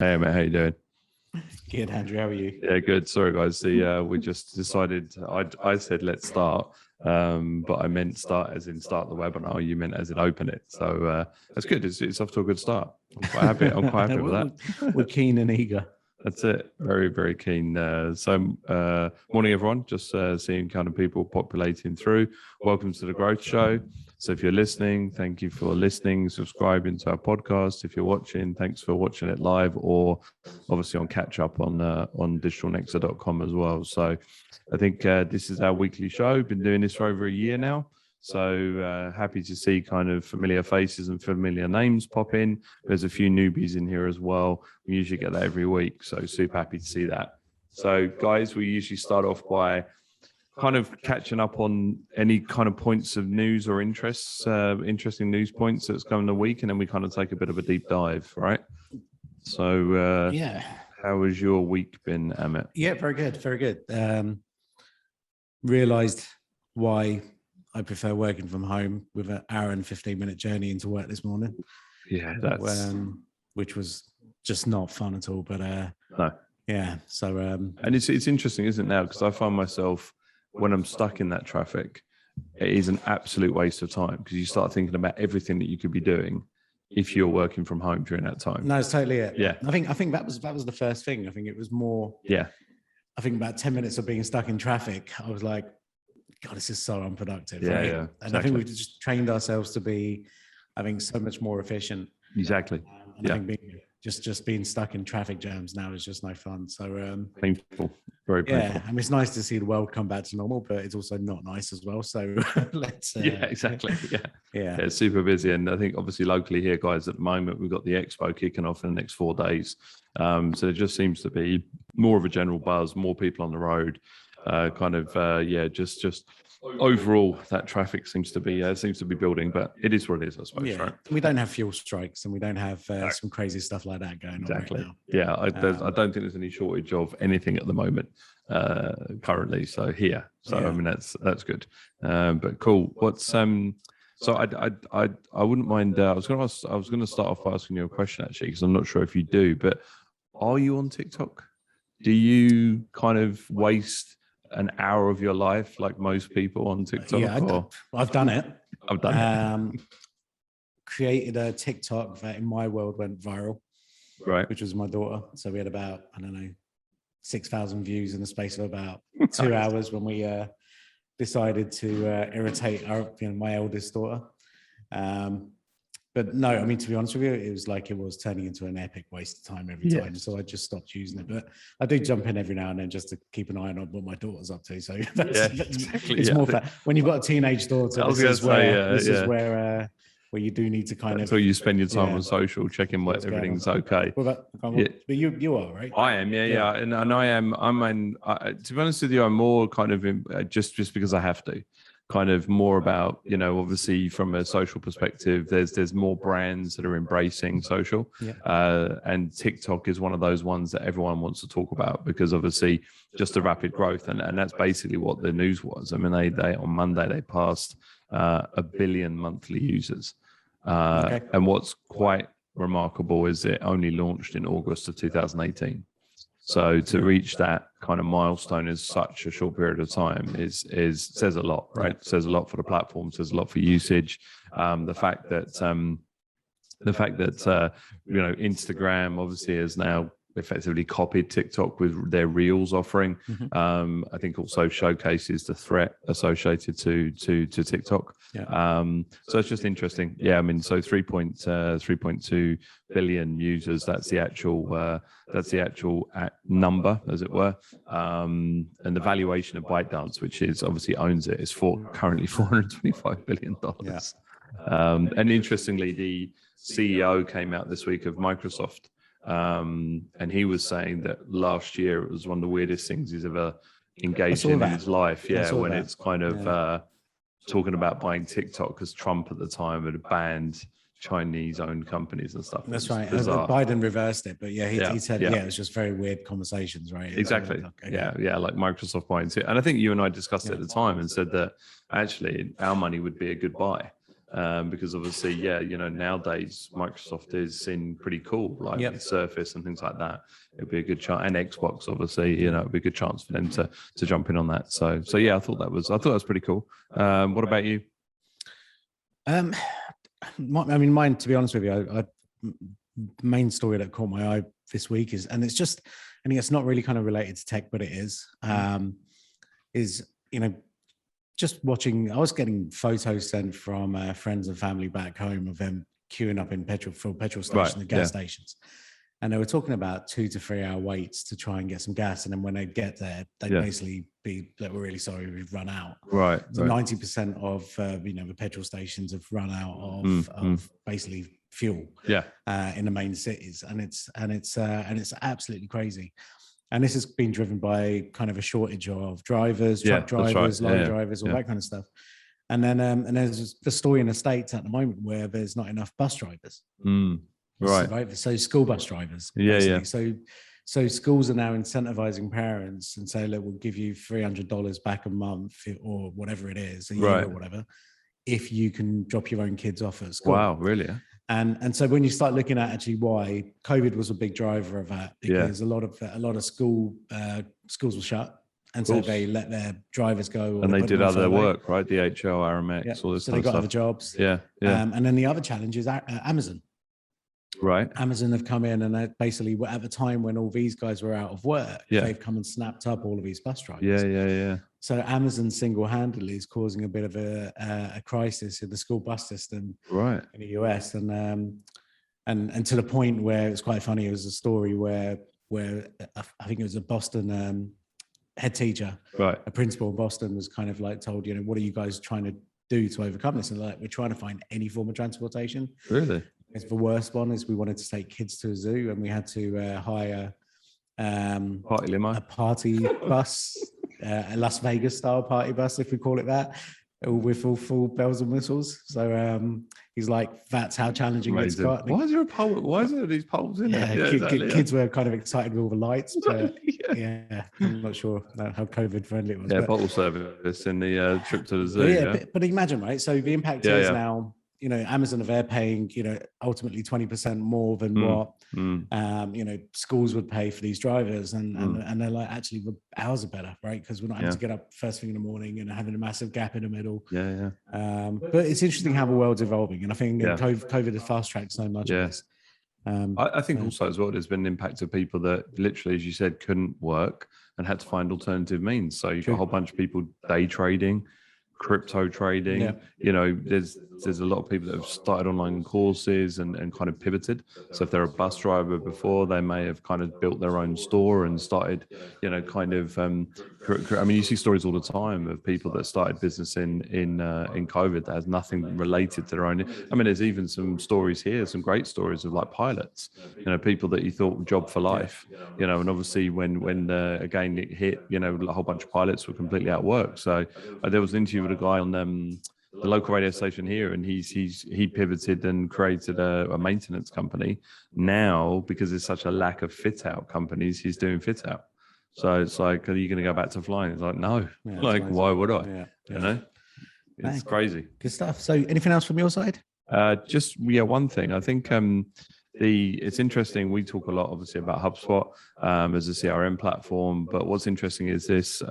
Hey mate, how you doing? Good, Andrew. How are you? Yeah, good. Sorry guys, we just decided. I said let's start, but I meant start as in start the webinar. You meant as in open it. So that's good. It's off to a good start. I'm quite happy. I'm quite happy with that. We're keen and eager. That's it. Very, very keen. Morning everyone. Just seeing kind of people populating through. Welcome to the Growth Show. So if you're listening, thank you for listening, subscribing to our podcast. If you're watching, thanks for watching it live or obviously on catch up on digitalnexer.com as well. So I think this is our weekly show. Been doing this for over a year now. So happy to see kind of familiar faces and familiar names pop in. There's a few newbies in here as well. We usually get that every week. So super happy to see that. So guys, we usually start off by kind of catching up on any kind of points of news or interests, interesting news points that's coming the week, and then we kind of take a bit of a deep dive, right? So how has your week been, Amit? Yeah, very good, very good. Realized why I prefer working from home with an hour and 15-minute journey into work this morning. Yeah, that's which was just not fun at all. But no, yeah. So and it's interesting, isn't it now? Because I find myself when I'm stuck in that traffic, it is an absolute waste of time because you start thinking about everything that you could be doing if you're working from home during that time. No, it's totally it. Yeah, I think that was the first thing. I think it was more. Yeah, I think about 10 minutes of being stuck in traffic, I was like, God, this is so unproductive. Yeah, right? yeah. And Exactly. I think we've just trained ourselves to be, I think, so much more efficient. Exactly. And I think just being stuck in traffic jams now is just no fun. So painful, very painful. Yeah, I mean, it's nice to see the world come back to normal, but it's also not nice as well. So let's. Yeah, exactly. Yeah, yeah. It's super busy, and I think obviously locally here, guys, at the moment we've got the expo kicking off in the next 4 days. So there just seems to be more of a general buzz, more people on the road. Just overall that traffic seems to be building, but it is what it is, I suppose. Yeah. Right? We don't have fuel strikes, and we don't have some crazy stuff like that going on right now. Yeah, I don't think there's any shortage of anything at the moment currently. So here, I mean that's good. But cool. What's So I wouldn't mind. I was going to start off by asking you a question actually, because I'm not sure if you do, but are you on TikTok? Do you kind of waste an hour of your life like most people on TikTok? Yeah, I've done it. I've done it. Created a TikTok that in my world went viral, right? Which was my daughter. So we had about, I don't know, 6,000 views in the space of about 2 hours when we decided to irritate my eldest daughter. But no, I mean, to be honest with you, it was like it was turning into an epic waste of time every time. So I just stopped using it. But I do jump in every now and then just to keep an eye on what my daughter's up to. So exactly. It's more fun. When you've got a teenage daughter, this is where you do need to kind of. So you spend your time on social, checking what everything's okay. But you are, right? I am, yeah. And I am. To be honest with you, I'm more kind of just because I have to. Kind of more about, obviously from a social perspective, there's more brands that are embracing social, and TikTok is one of those ones that everyone wants to talk about because obviously just the rapid growth, and that's basically what the news was. I mean, they on Monday they passed 1 billion monthly users, and what's quite remarkable is it only launched in August of 2018. So to reach that kind of milestone in such a short period of time says a lot, right? It says a lot for the platform, says a lot for usage. The fact that Instagram obviously has now effectively copied TikTok with their Reels offering. I think also showcases the threat associated to TikTok. So it's just interesting. Yeah, I mean, so 3.2 billion users. That's the actual number, as it were. And the valuation of ByteDance, which is obviously owns it, is currently $425 billion. And interestingly, the CEO came out this week of Microsoft. And he was saying that last year it was one of the weirdest things he's ever engaged in his life. Yeah, when it's kind of talking about buying TikTok because Trump at the time had banned Chinese-owned companies and stuff. That's right. Biden reversed it, but he said it was just very weird conversations, right? Exactly. Yeah, like Microsoft buying it. And I think you and I discussed it at the time and said that actually our money would be a good buy. because obviously, yeah, nowadays Microsoft is in pretty cool, like Yep. with Surface and things like that. It'd be a good chance, and Xbox, obviously, it'd be a good chance for them to jump in on that. So yeah, I thought that was pretty cool. What about you? Mine, to be honest with you, main story that caught my eye this week is, and I think it's not really kind of related to tech, but it is just watching. I was getting photos sent from friends and family back home of them queuing up in petrol stations and gas stations, and they were talking about 2 to 3 hour waits to try and get some gas, and then when they get there, they basically be like, "We're really sorry, we've run out." Right. So 90% of the petrol stations have run out of basically fuel. In the main cities, and it's absolutely crazy. And this has been driven by kind of a shortage of drivers, truck drivers, lorry drivers, all that kind of stuff. And then and there's the story in the States at the moment where there's not enough bus drivers. Right. So school bus drivers. So schools are now incentivizing parents and say, look, we'll give you $300 back a month or whatever it is, a year or whatever, if you can drop your own kids off at school. Wow, really? And so when you start looking at actually why COVID was a big driver of that, because a lot of schools were shut, and so they let their drivers go, and they did other work, right? DHL, Aramex, all this. So they got other jobs. And then the other challenge is Amazon. Right. Amazon have come in, and they basically at the time when all these guys were out of work, they've come and snapped up all of these bus drivers. So Amazon single-handedly is causing a bit of a crisis in the school bus system in the US, and to the point where it's quite funny. It was a story where I think it was a Boston head teacher, a principal in Boston, was kind of like told, what are you guys trying to do to overcome this? And like, we're trying to find any form of transportation. Really? It's the worst one is we wanted to take kids to a zoo, and we had to hire party limo, a party bus, a Las Vegas style party bus, if we call it that, with all full bells and whistles. So he's like, that's how challenging it's got. Why is there a pole? Why is there these poles in it? Kids were kind of excited with all the lights, but I'm not sure how COVID friendly it was. Bottle service in the trip to the zoo. But imagine, right? So the impact is now, Amazon, they're paying, ultimately 20% more than what, schools would pay for these drivers. And they're like, actually, ours are better, right? Because we're not having to get up first thing in the morning and having a massive gap in the middle. But it's interesting how the world's evolving. And I think COVID has fast tracked so much of this. I think also as well, there's been an impact of people that literally, as you said, couldn't work and had to find alternative means. So you've got a whole bunch of people day trading, crypto trading. There's a lot of people that have started online courses and kind of pivoted. So if they're a bus driver before, they may have kind of built their own store and started, you see stories all the time of people that started business in COVID that has nothing related to their own. There's even some stories here, some great stories of like pilots, people that you thought job for life, and obviously when again it hit, a whole bunch of pilots were completely out of work. So there was an interview with a guy on the local radio station here, and he pivoted and created a maintenance company. Now, because there's such a lack of fit out companies, he's doing fit out. So it's like, are you going to go back to flying? It's like, no. Why would I? It's crazy. Good stuff. So anything else from your side? One thing. I think it's interesting. We talk a lot, obviously, about HubSpot as a CRM platform, but what's interesting is this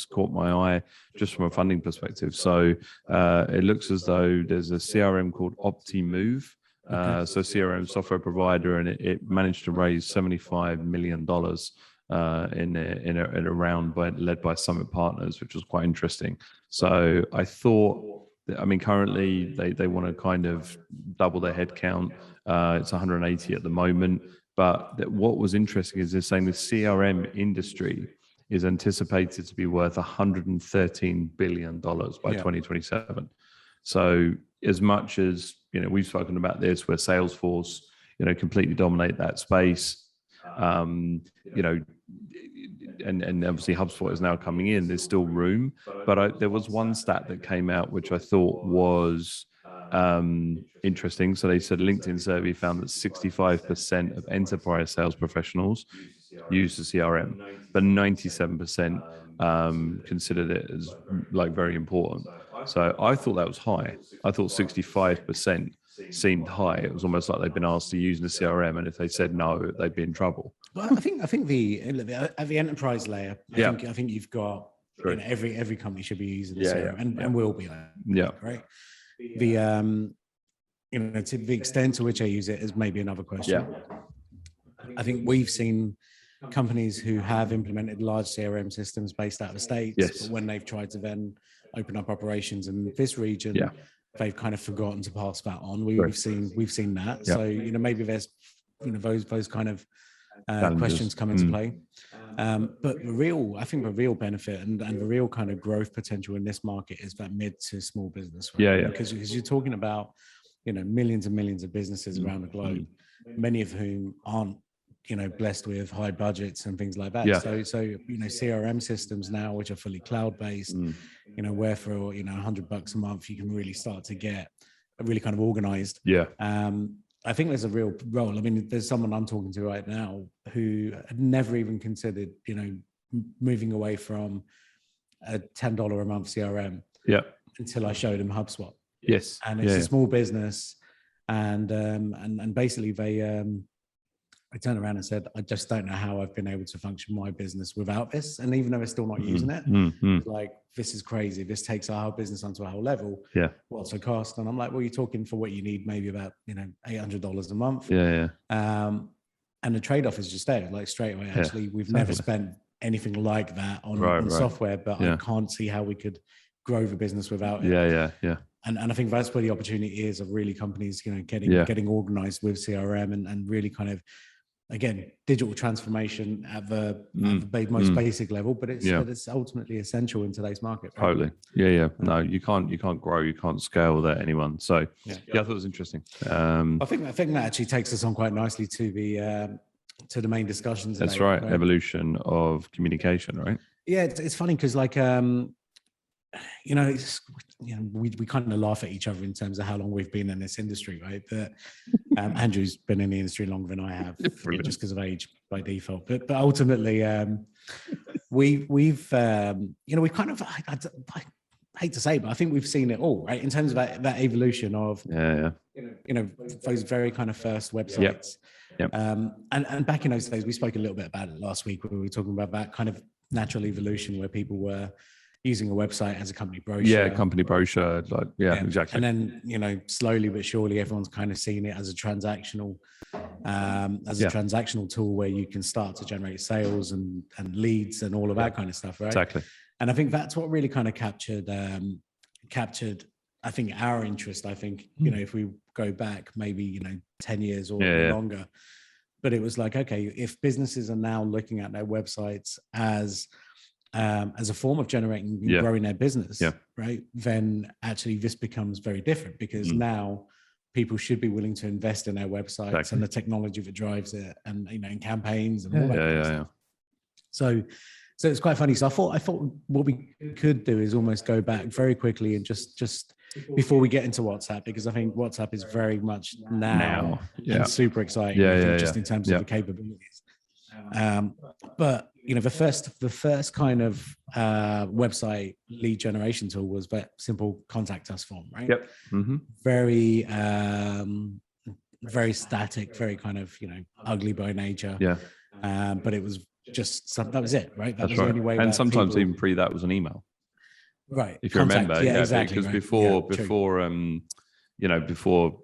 caught my eye just from a funding perspective. So it looks as though there's a CRM called OptiMove, so CRM software provider, and it managed to raise $75 million in a round led by Summit Partners, which was quite interesting. So I thought, currently they want to kind of double their headcount. It's 180 at the moment. But what was interesting is they're saying the CRM industry is anticipated to be worth $113 billion by 2027. So as much as, we've spoken about this, where Salesforce, completely dominate that space, and obviously HubSpot is now coming in, there's still room. But there was one stat that came out, which I thought was interesting. So they said a LinkedIn survey found that 65% of enterprise sales professionals use the CRM, but 97% considered it as like very important. So I thought that was high. I thought 65% seemed high. It was almost like they've been asked to use the CRM, and if they said no, they'd be in trouble. Well, I think at the enterprise layer, I think you've got every company should be using the CRM and will be. Right. To the extent to which I use it is maybe another question. I think we've seen companies who have implemented large CRM systems based out of the States, but when they've tried to then open up operations in this region, they've kind of forgotten to pass that on. We've seen that. So maybe there's those kind of questions come into play. But I think the real benefit and the real kind of growth potential in this market is that mid to small business. Right? Because you're talking about millions and millions of businesses around the globe, many of whom aren't blessed with high budgets and things like that. So CRM systems now, which are fully cloud-based, where for $100 a month you can really start to get really kind of organized. I think there's a real role. I mean, there's someone I'm talking to right now who had never even considered moving away from a $10 a month CRM until I showed him HubSpot. And it's a small business, and basically I turned around and said, I just don't know how I've been able to function my business without this. And even though they're still not using it, it's like, this is crazy. This takes our business onto a whole level. What's the cost? And I'm like, well, you're talking for what you need, maybe about, $800 a month. And the trade-off is just there, like straight away. Actually, we've never spent anything like that on software, but I can't see how we could grow the business without it. And I think that's where the opportunity is of really companies, getting organized with CRM and really kind of, again, digital transformation at the most basic level, but it's ultimately essential in today's market. Right? Totally. No, you can't grow, you can't scale without anyone. So I thought it was interesting. I think that actually takes us on quite nicely to the main discussions. That's today, right. Evolution of communication, right? Yeah, it's funny because we kind of laugh at each other in terms of how long we've been in this industry, right? But Andrew's been in the industry longer than I have, just because of age by default. But ultimately, we've kind of, I hate to say, but I think we've seen it all, right? In terms of that evolution of those very kind of first websites. And back in those days, we spoke a little bit about it last week when we were talking about that kind of natural evolution where people were using a website as a company brochure. Company brochure. Exactly. And then, slowly but surely, everyone's kind of seeing it as a transactional, transactional tool where you can start to generate sales and leads and all of that kind of stuff, right? Exactly. And I think that's what really kind of captured, I think, our interest. I think, if we go back maybe, 10 years or longer, but it was like, okay, if businesses are now looking at their websites as a form of generating and growing their business, right? Then actually this becomes very different because now people should be willing to invest in their websites and the technology that drives it, and in campaigns and all that kind of stuff. So it's quite funny. So I thought what we could do is almost go back very quickly and just before we get into WhatsApp, because I think WhatsApp is very much now and super exciting, just in terms of the capabilities. But the first kind of website lead generation tool was that simple contact us form, right? Very very static, very kind of ugly by nature. But it was just that was it, right? That was the only way. And sometimes even that was an email, right? If you remember, exactly. Because before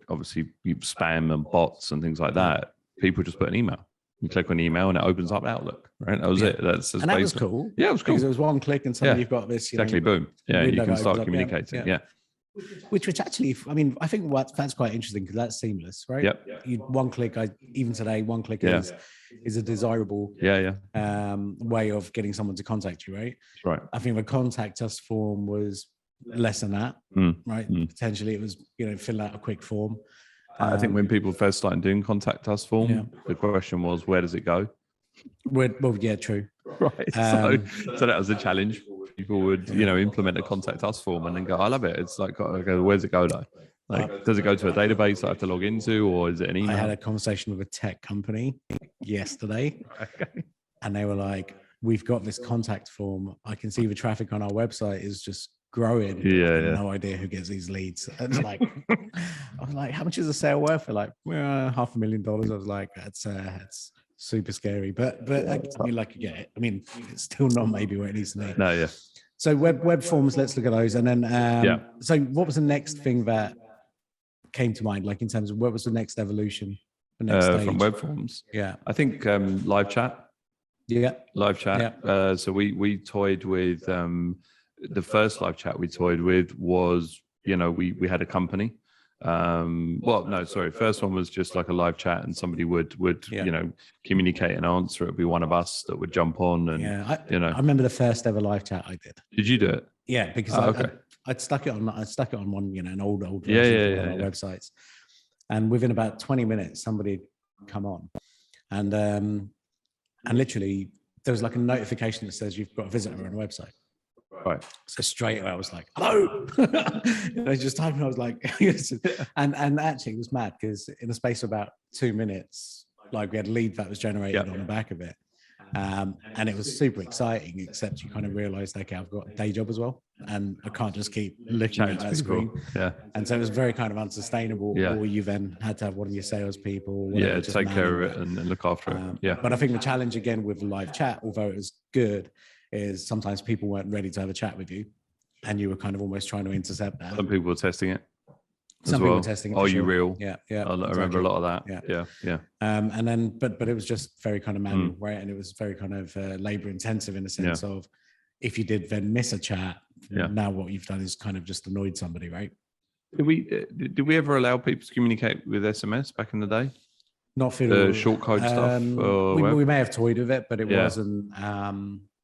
obviously spam and bots and things like that, people just put an email. You click on email and it opens up Outlook, right? That was it. And that was cool. Yeah, it was cool. Because it was one click and suddenly you've got this. Exactly, boom. Yeah, you can start communicating. Which actually, I mean, I think that's quite interesting because that's seamless, right? One click, even today, one click is a desirable way of getting someone to contact you, right? Right. I think the contact us form was less than that, right? Potentially it was, fill out a quick form. I think when people first started doing contact us form, the question was, where does it go? True. Right. So that was a challenge. People would, implement a contact us form and then go, I love it. It's like, okay, where's it go though? Like, does it go to a database I have to log into, or is it an email? I had a conversation with a tech company yesterday, and they were like, we've got this contact form. I can see the traffic on our website is just growing. Yeah. No idea who gets these leads. And like, I was like, how much is a sale worth? For like, well, $500,000. I was like, that's super scary. But I mean, like, yeah, I mean, it's still not maybe where it needs to be. No, yeah. So web forms, let's look at those. And then, so what was the next thing that came to mind? Like in terms of what was the next evolution? The next stage? From web forms? Yeah. I think live chat. Yeah. Live chat. Yeah. So we toyed with, the first live chat we toyed with was, we had a company. First one was just like a live chat, and somebody would communicate an answer. It'd be one of us that would jump on, and I remember the first ever live chat I did. Did you do it? Yeah, because I'd stuck it on one, an old version of one of our websites, and within about 20 minutes somebody had come on, and literally there was like a notification that says you've got a visitor on the website. Right. So straight away I was like, hello. I just typed and I was like, and actually it was mad because in the space of about 2 minutes, like we had a lead that was generated on the back of it. And it was super exciting, except you kind of realized, okay, I've got a day job as well, and I can't just keep looking at that screen. Yeah. And so it was very kind of unsustainable. Yeah. Or you then had to have one of your salespeople. Take care of it and look after it. But I think the challenge again with live chat, although it was good, is sometimes people weren't ready to have a chat with you, and you were kind of almost trying to intercept that. Some people were testing it. Some people were testing it. Are you real? Yeah. I remember a lot of that. Yeah. And then, but it was just very kind of manual, right? And it was very kind of labor intensive in the sense of if you did then miss a chat, now what you've done is kind of just annoyed somebody, right? Did we ever allow people to communicate with SMS back in the day? Not through the short code stuff. We may have toyed with it, but it wasn't.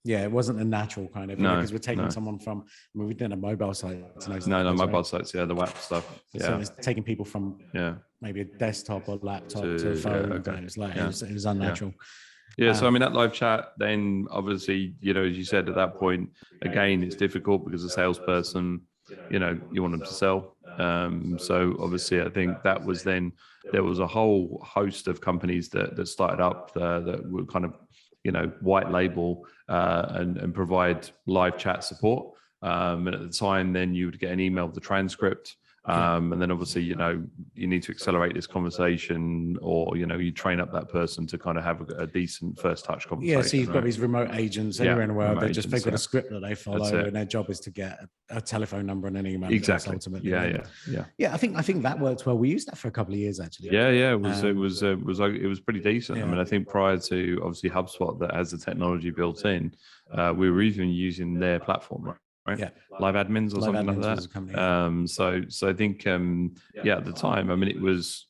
It wasn't a natural kind of, because we're taking someone from, we didn't have mobile sites. Mobile sites, the WAP stuff. So it was taking people from maybe a desktop or laptop to a phone. It was like, it was unnatural. So I mean, that live chat, then obviously, as you said, at that point, again, it's difficult because a salesperson, you want them to sell. So obviously, I think that was then, there was a whole host of companies that started up that were kind of, white label and provide live chat support. And at the time, then you would get an email with the transcript. And then obviously, you need to accelerate this conversation, or, you train up that person to kind of have a decent first touch conversation. Yeah, so you've got these remote agents anywhere in the world. They've got a script that they follow, and their job is to get a telephone number and an email. Exactly. Ultimately. Yeah. I think that worked well. We used that for a couple of years, actually. It was pretty decent. I mean, I think prior to obviously HubSpot, that has the technology built in, we were even using their platform, right? Yeah, Live Admins or something like that. So I think at the time, I mean, it was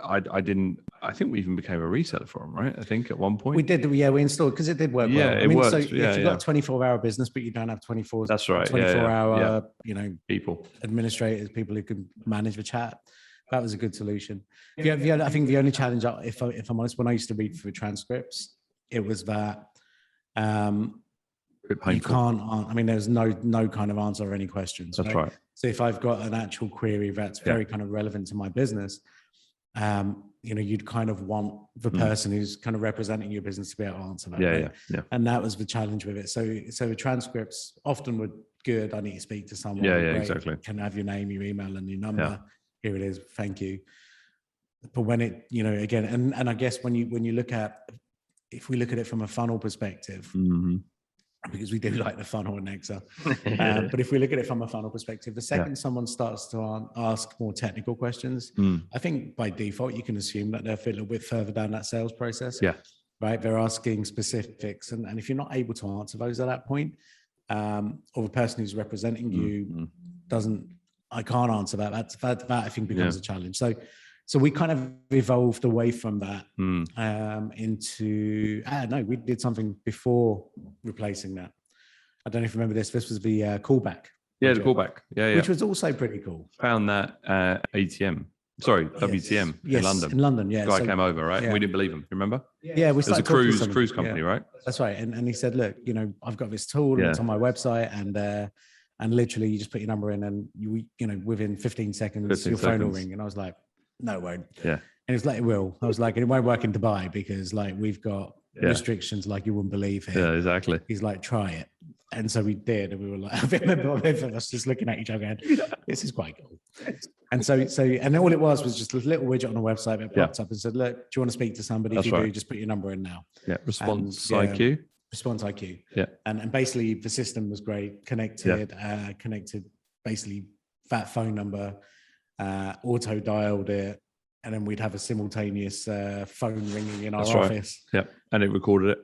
I think we even became a reseller for them, right? I think at one point we did. We installed, because it did work well. It worked. So if you've got a 24-hour business, but you don't have 24. That's right. 24-hour, people, administrators, people who can manage the chat. That was a good solution. I think the only challenge, if I'm honest, when I used to read through transcripts, it was that. You can't. I mean, there's no kind of answer or any questions. That's right. So if I've got an actual query that's very kind of relevant to my business, you'd kind of want the person who's kind of representing your business to be able to answer that. Yeah. And that was the challenge with it. So the transcripts often were good. I need to speak to someone. Exactly. Can I have your name, your email, and your number? Here it is. Thank you. But when it, again, and I guess when you look at, if we look at it from a funnel perspective. Mm-hmm. Because we do like the funnel in Nexa. But if we look at it from a funnel perspective, the second someone starts to ask more technical questions, I think by default, you can assume that they're a little bit further down that sales process. Yeah. Right. They're asking specifics. And if you're not able to answer those at that point, or the person who's representing you I can't answer that. That I think becomes a challenge. So we kind of evolved away from that into, we did something before replacing that. I don't know if you remember this. This was the callback. Yeah, the callback. Yeah. Which was also pretty cool. Found that WTM, in London. In London, yeah. The guy came over, right? Yeah. We didn't believe him. Remember? Yeah, we started. It was a cruise company, right? That's right. And he said, look, I've got this tool and it's on my website, and literally you just put your number in, and you within 15 seconds your phone will ring. And I was like, no, it won't. Yeah. And it's like, it will. I was like, and it won't work in Dubai because we've got restrictions like you wouldn't believe here. Yeah, exactly. He's like, try it. And so we did, and we were like, I remember both of us just looking at each other going, this is quite cool. And and all it was just a little widget on the website that popped up and said, look, do you want to speak to somebody? That's if you right. do, just put your number in now. Yeah, Response IQ. Response IQ. Yeah. And basically the system was great, connected basically that phone number, auto dialed it, and then we'd have a simultaneous phone ringing in our office. Right. Yeah, and it recorded it.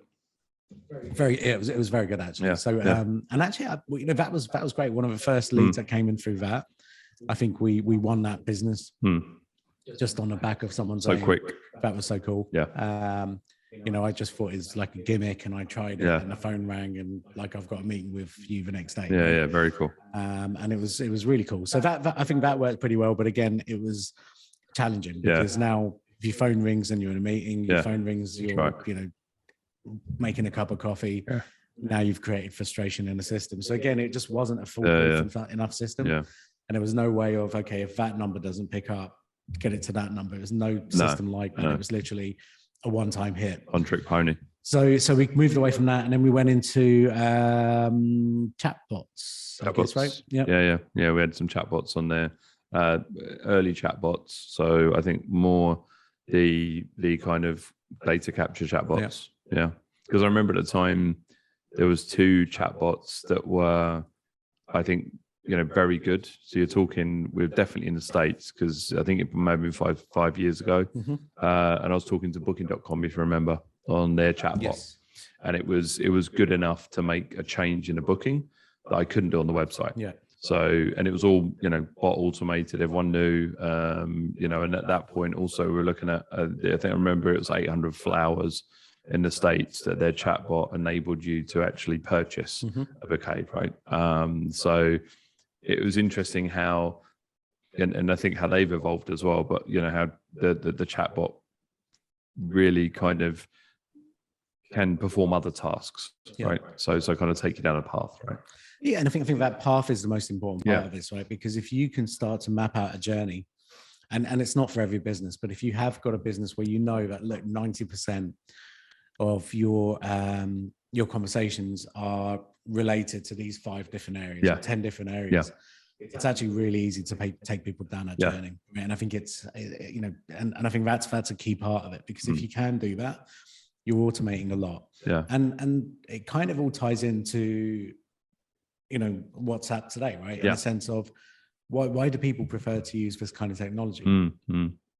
It was very good actually. Yeah. So and actually, that was great. One of the first leads that came in through that. I think we won that business just on the back of someone saying, quick. That was so cool. Yeah. I just thought it's like a gimmick, and I tried it, and the phone rang, and like I've got a meeting with you the next day. Yeah, very cool. And it was really cool. So that I think that worked pretty well, but again, it was challenging because now if your phone rings and you're in a meeting, your phone rings, you're making a cup of coffee. Yeah. Now you've created frustration in the system. So again, it just wasn't a foolproof enough system. Yeah. And there was no way of, okay, if that number doesn't pick up, get it to that number. There was no system like that. It was literally a one-time hit. One trick pony. So we moved away from that, and then we went into chatbots. I guess, right? Yeah. We had some chatbots on there, early chatbots. So I think more the kind of data capture chatbots. Yeah. Because I remember at the time there was 2 chatbots that were, I think, very good. So you're talking, we're definitely in the States, because I think it may have been five years ago. And I was talking to Booking.com, if you remember, on their chatbot, and it was good enough to make a change in the booking that I couldn't do on the website. Yeah. So, and it was all, bot automated. Everyone knew, and at that point also we were looking at, I think I remember it was 800 flowers in the States that their chatbot enabled you to actually purchase a bouquet, right? So it was interesting how, and I think how they've evolved as well, but how the chatbot really kind of can perform other tasks, right? So kind of take you down a path, right? Yeah, and I think that path is the most important part of this, right? Because if you can start to map out a journey, and it's not for every business, but if you have got a business where that, look, 90% of your conversations are related to these 5 different areas, or 10 different areas, it's actually really easy to take people down that journey. And I think it's, and I think that's a key part of it, because if you can do that, you're automating a lot. Yeah. And it kind of all ties into, WhatsApp today, right? In the sense of why do people prefer to use this kind of technology?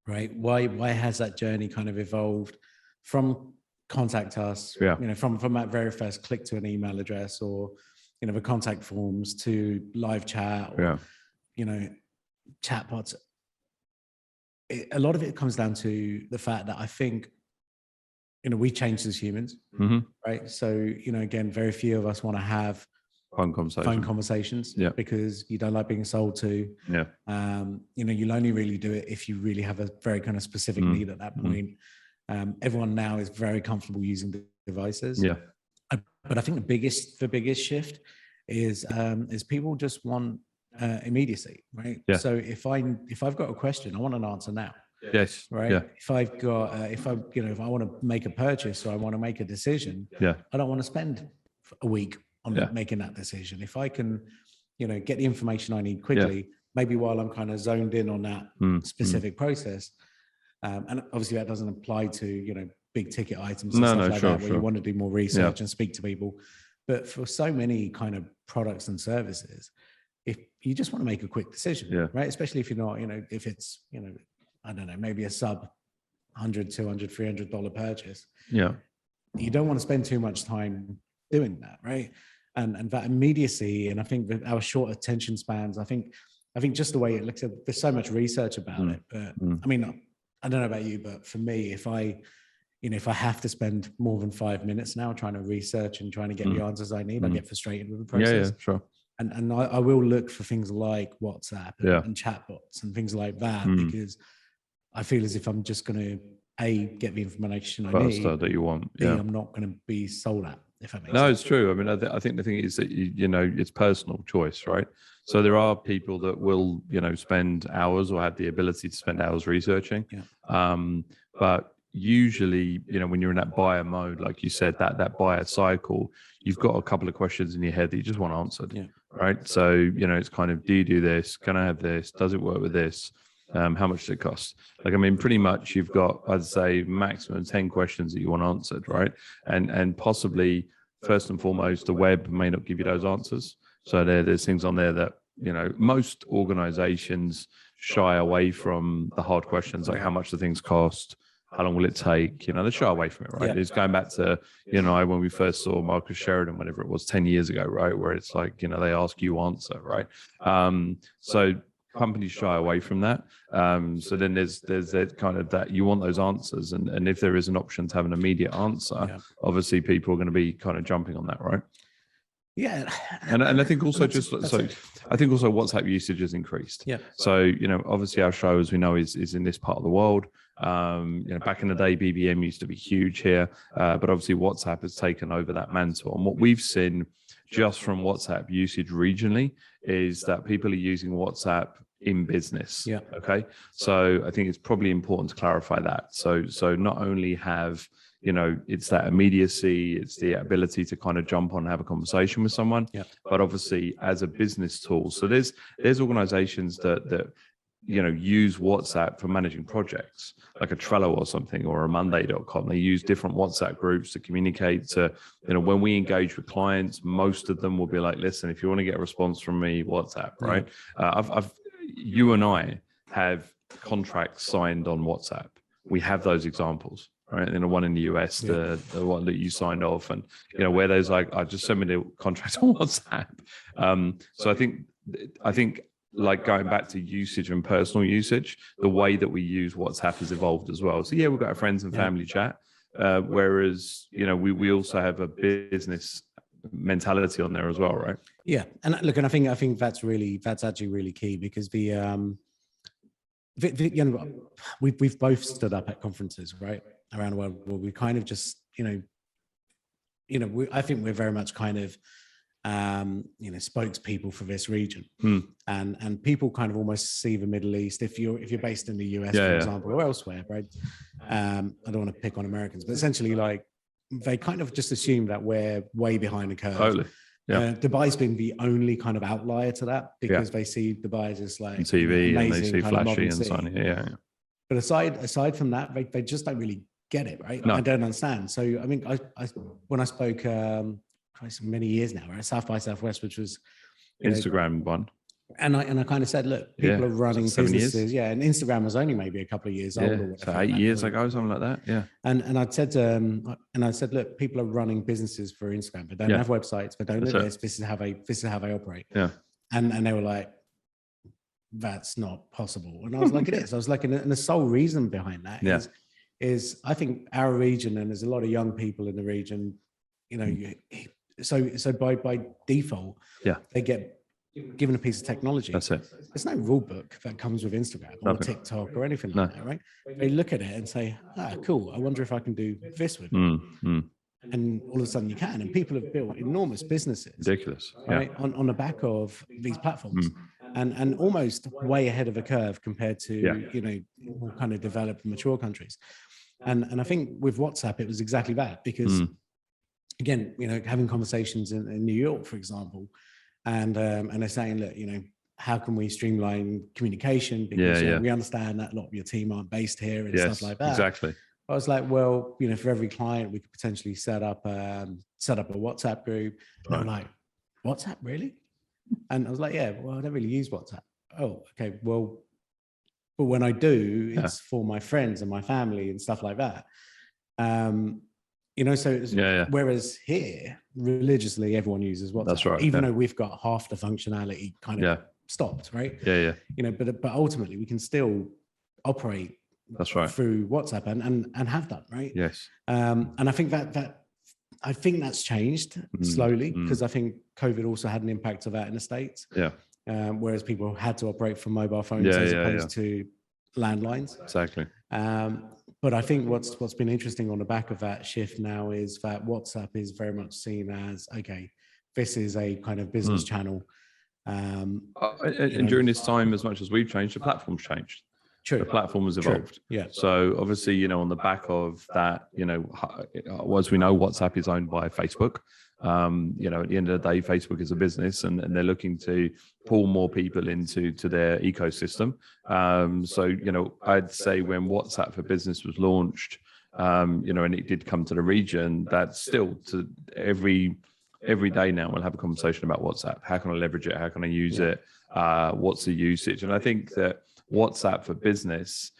Right? Why has that journey kind of evolved from contact us, from that very first click to an email address, or, the contact forms, to live chat, or, chatbots? A lot of it comes down to the fact that I think, we changed as humans, right? So, again, very few of us want to have phone conversations, because you don't like being sold to. Yeah. You'll only really do it if you really have a very kind of specific need at that point. Everyone now is very comfortable using the devices. Yeah. But I think the biggest shift is people just want immediacy, right? Yeah. So if I've got a question, I want an answer now. Yes. Right. Yeah. If I've got if I want to make a purchase, or I want to make a decision, I don't want to spend a week on making that decision. If I can, get the information I need quickly, maybe while I'm kind of zoned in on that specific process. And obviously that doesn't apply to, big ticket items and stuff like that, where you want to do more research and speak to people. But for so many kind of products and services, if you just want to make a quick decision, right? Especially if you're not, if it's, I don't know, maybe a sub $100, $200, $300 purchase. Yeah. You don't want to spend too much time doing that, right? And that immediacy, and I think that our short attention spans, I think just the way it looks, there's so much research about it. But I mean, I don't know about you, but for me, if I have to spend more than 5 minutes now trying to research and trying to get the answers I need, I get frustrated with the process. Yeah, sure. And I will look for things like WhatsApp and chatbots and things like that, because I feel as if I'm just going to get the information I need that you want. I'm not going to be sold at, if that makes sense. No, it's true. I mean, I think the thing is that it's personal choice, right? So there are people that will spend hours, or have the ability to spend hours researching. Yeah. But usually, when you're in that buyer mode, like you said, that buyer cycle, you've got a couple of questions in your head that you just want answered, right? So, it's kind of, do you do this? Can I have this? Does it work with this? How much does it cost? Like, I mean, pretty much you've got, I'd say, maximum 10 questions that you want answered, right? And possibly, first and foremost, the web may not give you those answers. So there's things on there that, most organizations shy away from the hard questions, like how much do things cost? How long will it take? They shy away from it, right? Yeah. It's going back to, when we first saw Marcus Sheridan, whatever it was, 10 years ago, right? Where it's like, they ask, you answer, right? So companies shy away from that. So then there's that kind of that you want those answers. And if there is an option to have an immediate answer, obviously people are going to be kind of jumping on that, right? Yeah. And I think also I think also WhatsApp usage has increased. Yeah. So, obviously our show, as we know, is in this part of the world. Back in the day, BBM used to be huge here, but obviously WhatsApp has taken over that mantle. And what we've seen just from WhatsApp usage regionally is that people are using WhatsApp in business. Yeah. Okay. So I think it's probably important to clarify that. So not only have, it's that immediacy, it's the ability to kind of jump on and have a conversation with someone, but obviously as a business tool. So there's organizations that use WhatsApp for managing projects, like a Trello or something, or a Monday.com. They use different WhatsApp groups to communicate to, when we engage with clients, most of them will be like, listen, if you want to get a response from me, WhatsApp, right? You and I have contracts signed on WhatsApp. We have those examples, right? And the one in the US, the one that you signed off, and where there's like, I just send me the contract on WhatsApp. So I think like going back to usage and personal usage, the way that we use WhatsApp has evolved as well. So we've got a friends and family chat, whereas we also have a business mentality on there as well, right? Yeah, and look, and I think that's actually really key, because we've both stood up at conferences, right, around the world, where we kind of just I think we're very much kind of spokespeople for this region, and people kind of almost see the Middle East, if you're based in the US, for example, or elsewhere, right? I don't want to pick on Americans, but essentially, like, they kind of just assume that we're way behind the curve. Totally. Yeah. Dubai's been the only kind of outlier to that, because they see Dubai as like on TV, and they see flashy and sunny. Yeah. But aside from that, they just don't really get it, right? No. I don't understand. So I mean, I when I spoke many years now, right, South by Southwest, which was Instagram one. And I kind of said, look, people are running businesses. Years. And Instagram was only maybe a couple of years old, or whatever. So 8 years ago, something like that. Yeah. And I said, look, people are running businesses for Instagram. They don't have websites. They don't know this. This is how they operate. Yeah. And they were like, that's not possible. And I was like, it is. I was like, and the sole reason behind that is I think our region, and there's a lot of young people in the region, so by default, they get given a piece of technology. That's it. There's no rule book that comes with Instagram or TikTok or anything like that, right? They look at it and say, cool, I wonder if I can do this with it. And all of a sudden you can. And people have built enormous businesses. Ridiculous. Right? On the back of these platforms. And almost way ahead of a curve compared to, more kind of developed, mature countries. And I think with WhatsApp, it was exactly that, because again, having conversations in New York, for example, and they're saying, look, how can we streamline communication? Because we understand that a lot of your team aren't based here and stuff like that. Exactly. I was like, well, for every client, we could potentially set up a WhatsApp group. And I'm like, WhatsApp, really? And I was like, well, I don't really use WhatsApp. Oh, okay. Well, but when I do, it's for my friends and my family and stuff like that. So whereas here, religiously, everyone uses WhatsApp. That's right. Even though we've got half the functionality kind of stopped, right? But ultimately, we can still operate. That's right. Through WhatsApp and have done, right? Yes. And I think that's changed slowly, because I think COVID also had an impact of that in the States. Yeah. Whereas people had to operate from mobile phones as opposed to landlines. Exactly. But I think what's been interesting on the back of that shift now is that WhatsApp is very much seen as, okay, this is a kind of business channel. And during this time, as much as we've changed, the platform's changed. True. The platform has evolved. Yeah. So obviously, you know, on the back of that, you know, as we know, WhatsApp is owned by Facebook. You know, at the end of the day, Facebook is a business, and they're looking to pull more people into their ecosystem. So, you know, I'd say when WhatsApp for Business was launched, you know, and it did come to the region, that's still to every day now we'll have a conversation about WhatsApp. How can I leverage it? How can I use it? What's the usage? And I think that WhatsApp for Business,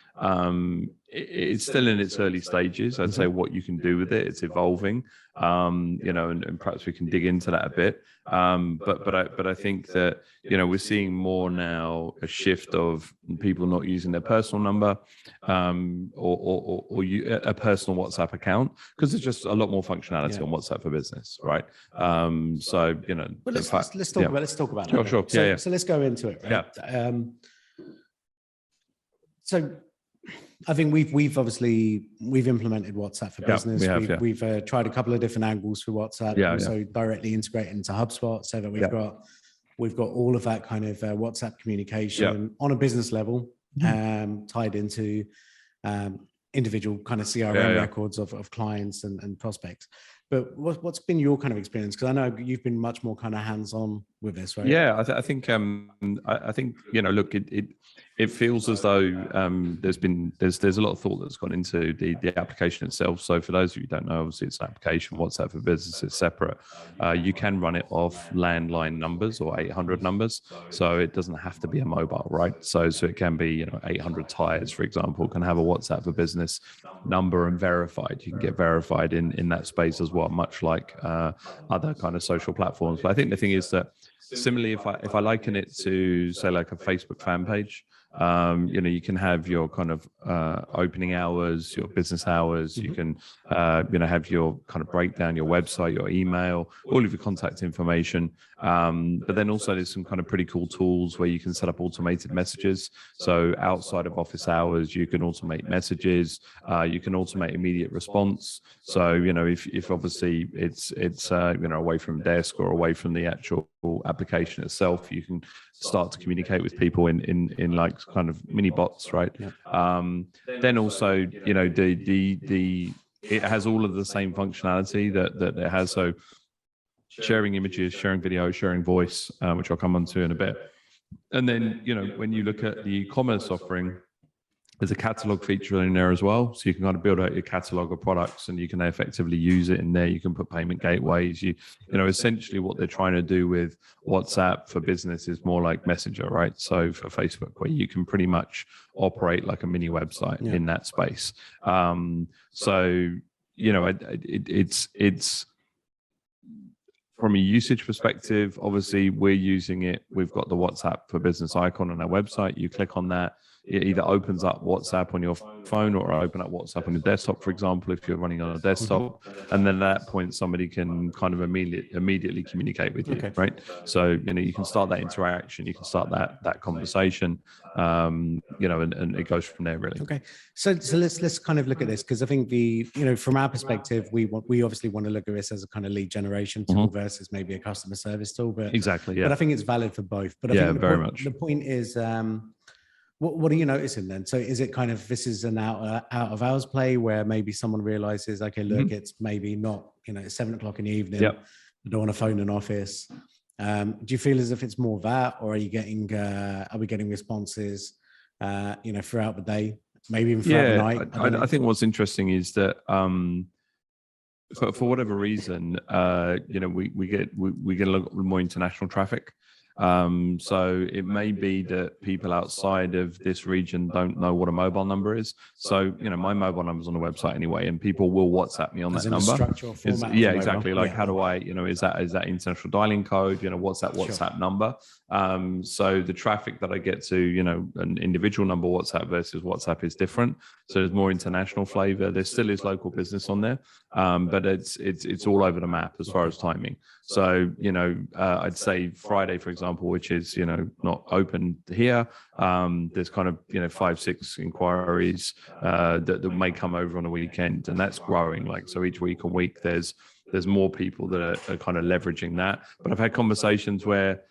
it's still in its early stages. I'd say what you can do with it, it's evolving, you know, and perhaps we can dig into that a bit. But I think that, you know, we're seeing more now a shift of people not using their personal number, or a personal WhatsApp account, because there's just a lot more functionality on WhatsApp for Business, right? So, you know, well, let's talk about that. Sure. So let's go into it, right? Yeah. So I think we've implemented WhatsApp for Business. We've tried a couple of different angles for WhatsApp. So directly integrate into HubSpot, so that we've got all of that kind of WhatsApp communication on a business level, tied into individual kind of CRM records of clients and prospects. But what's been your kind of experience? Because I know you've been much more kind of hands-on with this, right? Yeah, I think you know, look, it feels as though there's a lot of thought that's gone into the application itself. So for those of you who don't know, obviously it's an application. WhatsApp for Business is separate. You can run it off landline numbers or 800 numbers, so it doesn't have to be a mobile, right? So it can be, you know, 800 tires, for example, can have a WhatsApp for Business number and verified. You can get verified in that space as well, much like other kind of social platforms. But I think the thing is that similarly, if I liken it to, say, like a Facebook fan page, you know, you can have your kind of opening hours, your business hours. You can, you know, have your kind of breakdown, your website, your email, all of your contact information. But then also there's some kind of pretty cool tools where you can set up automated messages. So outside of office hours, you can automate messages. You can automate immediate response. So, you know, if obviously it's you know, away from desk or away from the actual application itself, you can start to communicate with people in like kind of mini bots, right? Then also, you know, it has all of the same functionality that it has. So sharing images, sharing video, sharing voice, which I'll come on to in a bit. And then, you know, when you look at the e-commerce offering, there's a catalog feature in there as well. So you can kind of build out your catalog of products and you can effectively use it in there. You can put payment gateways. You know, essentially what they're trying to do with WhatsApp for Business is more like Messenger, right? So for Facebook, where you can pretty much operate like a mini website in that space. So, you know, it's from a usage perspective, obviously we're using it. We've got the WhatsApp for Business icon on our website. You click on that, it either opens up WhatsApp on your phone or open up WhatsApp on your desktop, for example, if you're running on a desktop. And then at that point, somebody can kind of immediately communicate with you, right? So, you know, you can start that interaction, you can start that conversation, you know, and it goes from there, really. Okay. So let's kind of look at this, because I think you know, from our perspective, we obviously want to look at this as a kind of lead generation tool versus maybe a customer service tool. But exactly, yeah. But I think it's valid for both. But I think very much. The point is, what are you noticing then? So is it kind of, this is an out of hours play where maybe someone realizes, okay, look, it's maybe not, you know, it's 7 o'clock in the evening. I don't want to phone an office. Do you feel as if it's more that, or are we getting responses, you know, throughout the day, maybe even throughout the night? I think what's interesting is that, for whatever reason, you know, we get a lot more international traffic. So it may be that people outside of this region don't know what a mobile number is. So, you know, my mobile number's on the website anyway, and people will WhatsApp me on that number. Structural format. Yeah, exactly. Like, how do I, you know, is that international dialing code? You know, what's that WhatsApp number? So the traffic that I get to, you know, an individual number WhatsApp versus WhatsApp is different. So there's more international flavor. There still is local business on there, but it's all over the map as far as timing. So, you know, I'd say Friday, for example, which is, you know, not open here. There's kind of, you know, 5-6 inquiries that may come over on a weekend, and that's growing. Like, so each week there's more people that are kind of leveraging that. But I've had conversations where,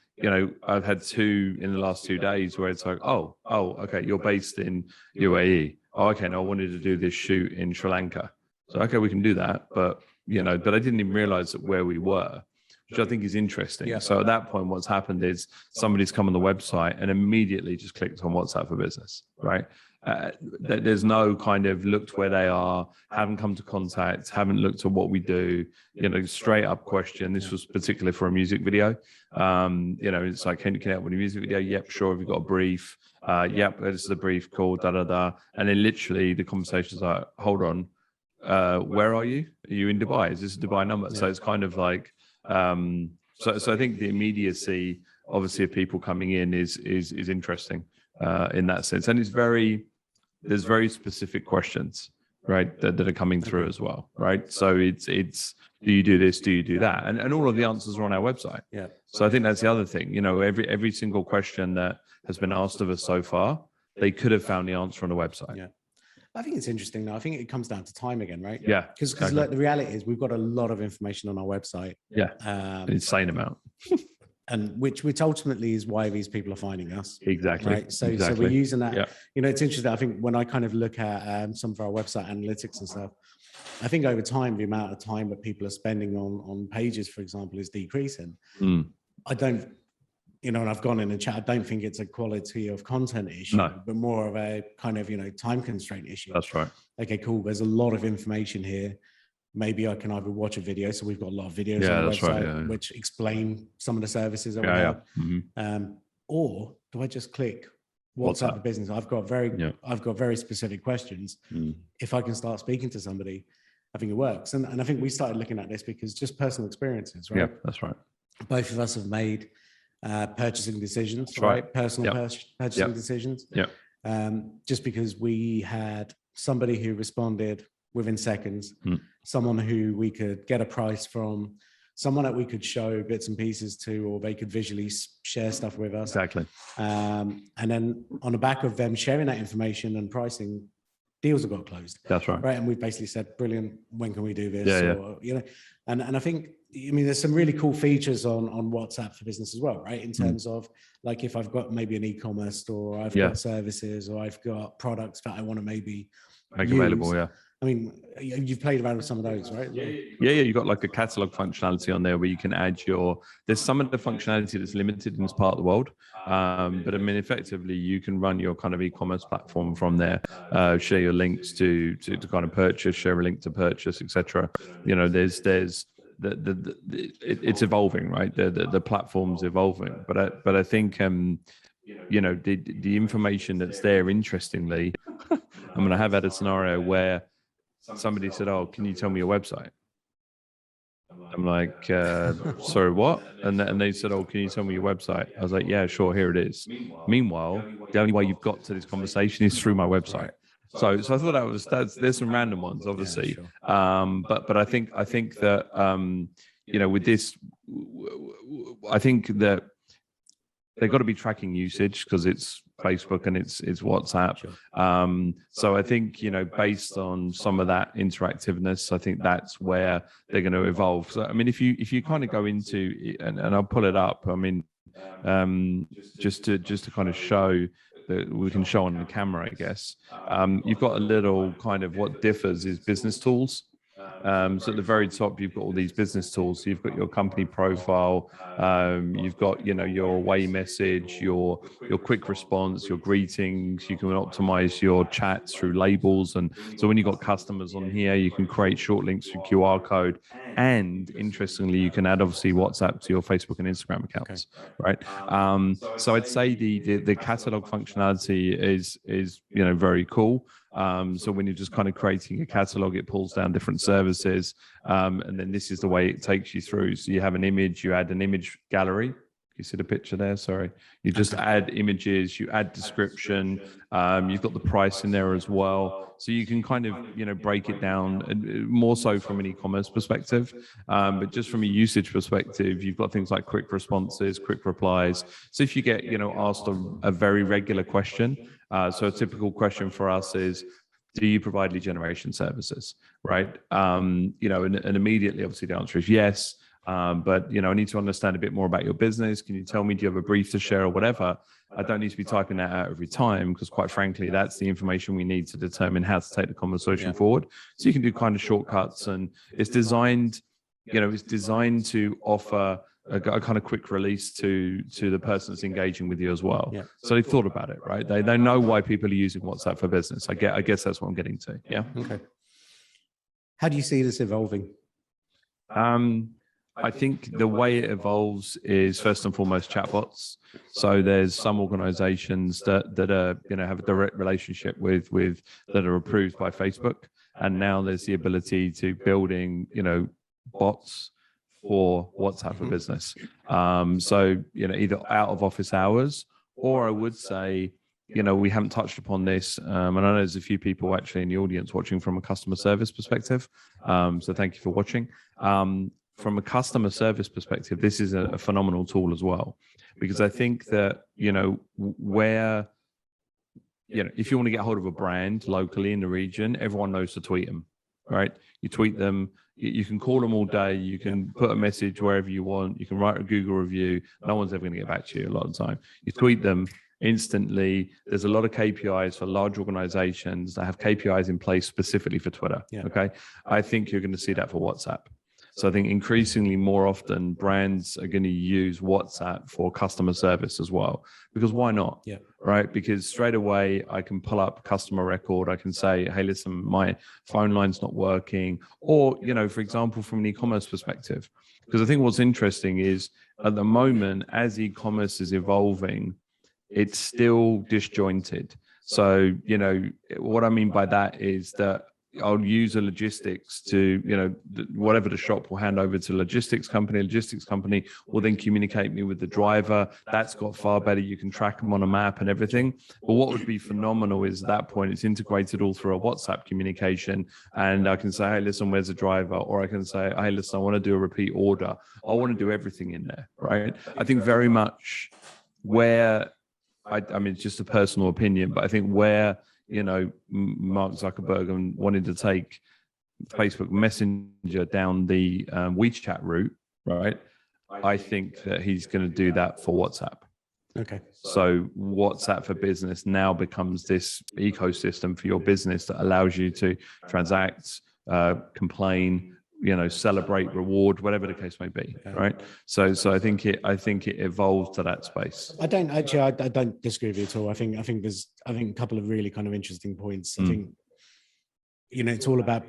I've had two in the last 2 days where it's like, oh, okay, you're based in UAE. Oh, okay, no, I wanted to do this shoot in Sri Lanka. So, okay, we can do that. But, but I didn't even realize that where we were, which I think is interesting. Yeah. So at that point, what's happened is somebody's come on the website and immediately just clicked on WhatsApp for Business, right? There's no kind of looked where they are, haven't come to contact, haven't looked at what we do, straight up question. This was particularly for a music video. It's like, can you help with a music video? Yep, sure. Have you got a brief? Yep, this is a brief call, And then literally the conversation's like, hold on, where are you? Are you in Dubai? Is this a Dubai number? Yeah. So it's kind of like, so I think the immediacy, obviously, of people coming in is interesting in that sense. And there's very specific questions, right, that are coming through as well, right? So it's do you do this? Do you do that? And all of the answers are on our website. Yeah. So I think that's the other thing. Every single question that has been asked of us so far, they could have found the answer on the website. Yeah. I think it's interesting though. I think it comes down to time again, right? Yeah. Because exactly. The reality is we've got a lot of information on our website. Yeah. An insane amount. And which ultimately is why these people are finding us. Exactly. Right. So we're using that. Yeah. It's interesting. I think when I kind of look at some of our website analytics and stuff, I think over time, the amount of time that people are spending on pages, for example, is decreasing. I don't, and I've gone in and chat. I don't think it's a quality of content issue, but more of a kind of, time constraint issue. That's right. Okay, cool. There's a lot of information here. Maybe I can either watch a video. So we've got a lot of videos on the website, which explain some of the services that we have. Mm-hmm. Or do I just click WhatsApp for Business? I've got very specific questions. If I can start speaking to somebody, I think it works. And I think we started looking at this because just personal experiences, right? Yeah, that's right. Both of us have made purchasing decisions, right? Personal purchasing decisions. Yeah. Just because we had somebody who responded within seconds, someone who we could get a price from, someone that we could show bits and pieces to, or they could visually share stuff with us. Exactly. And then on the back of them sharing that information and pricing, deals have got closed. That's right. Right. And we basically said, brilliant, when can we do this? Yeah, or, and I think, there's some really cool features on WhatsApp for Business as well, right? In terms of like, if I've got maybe an e-commerce store, I've got services, or I've got products that I want to maybe make available. Yeah. I mean, you've played around with some of those, right? Yeah. You've got like a catalog functionality on there where you can add there's some of the functionality that's limited in this part of the world. But effectively you can run your kind of e-commerce platform from there, share your links to kind of purchase, share a link to purchase, etc. There's it's evolving, right? The platform's evolving, but I think, the information that's there, interestingly, I have had a scenario where somebody said, oh, can you tell me your website? I'm like, sorry, what? And they said, oh, can you tell me your website? I was like, yeah, sure, here it is. Meanwhile, the only way you've got to this conversation is through my website. So I thought there's some random ones, obviously. Yeah, sure. But I think that, with this, I think that they've got to be tracking usage because it's Facebook and it's WhatsApp. Sure. So I think, based on some of that interactiveness, I think that's where they're going to evolve. So, if you kind of go into, and I'll pull it up, just to kind of show that we can show on the camera, I guess. You've got a little kind of what differs is business tools. So at the very top, you've got all these business tools. So you've got your company profile, you've got, your away message, your quick response, your greetings. You can optimize your chats through labels. And so when you've got customers on here, you can create short links through QR code. And interestingly, you can add obviously WhatsApp to your Facebook and Instagram accounts, right? So I'd say the catalog functionality is very cool. So when you're just kind of creating a catalog, it pulls down different services. And then this is the way it takes you through. So you have an image, you add an image gallery. You see the picture there? Sorry. You just add images, you add description. You've got the price in there as well. So you can kind of, break it down, and more so from an e-commerce perspective. But just from a usage perspective, you've got things like quick responses, quick replies. So if you get, asked a very regular question, so a typical question for us is, do you provide lead generation services, right? And immediately, obviously, the answer is yes. But, I need to understand a bit more about your business. Can you tell me, do you have a brief to share or whatever? I don't need to be typing that out every time, because quite frankly, that's the information we need to determine how to take the conversation forward. So you can do kind of shortcuts, and it's designed to offer a kind of quick release to the person that's engaging with you as well. Yeah. So they've thought about it, right? They know why people are using WhatsApp for business. I guess that's what I'm getting to. Yeah. Okay. How do you see this evolving? I think the way it evolves is first and foremost chatbots. So there's some organizations that are have a direct relationship with that are approved by Facebook, and now there's the ability to building bots for WhatsApp for business. So either out of office hours, or I would say we haven't touched upon this, and I know there's a few people actually in the audience watching from a customer service perspective. So thank you for watching. From a customer service perspective, this is a phenomenal tool as well, because I think that, where, if you want to get hold of a brand locally in the region, everyone knows to tweet them, right? You tweet them, you can call them all day, you can put a message wherever you want, you can write a Google review. No one's ever going to get back to you a lot of the time. You tweet them instantly. There's a lot of KPIs for large organizations that have KPIs in place specifically for Twitter. Yeah. Okay. I think you're going to see that for WhatsApp. So I think increasingly more often brands are going to use WhatsApp for customer service as well, because why not? Yeah. Right. Because straight away I can pull up customer record. I can say, hey, listen, my phone line's not working. Or, for example, from an e-commerce perspective, because I think what's interesting is at the moment, as e-commerce is evolving, it's still disjointed. So, what I mean by that is that I'll use a logistics to, whatever the shop will hand over to logistics company will then communicate me with the driver. That's got far better. You can track them on a map and everything. But what would be phenomenal is at that point, it's integrated all through a WhatsApp communication. And I can say, hey, listen, where's the driver? Or I can say, hey, listen, I want to do a repeat order. I want to do everything in there, right? I think very much where, I mean, it's just a personal opinion, but I think where, Mark Zuckerberg wanted to take Facebook Messenger down the WeChat route, right? I think that he's going to do that for WhatsApp. Okay. So WhatsApp for Business now becomes this ecosystem for your business that allows you to transact, complain, celebrate, reward, whatever the case may be, right? So I think it evolved to that space. I don't disagree with you at all. I think there's a couple of really kind of interesting points. I think it's all about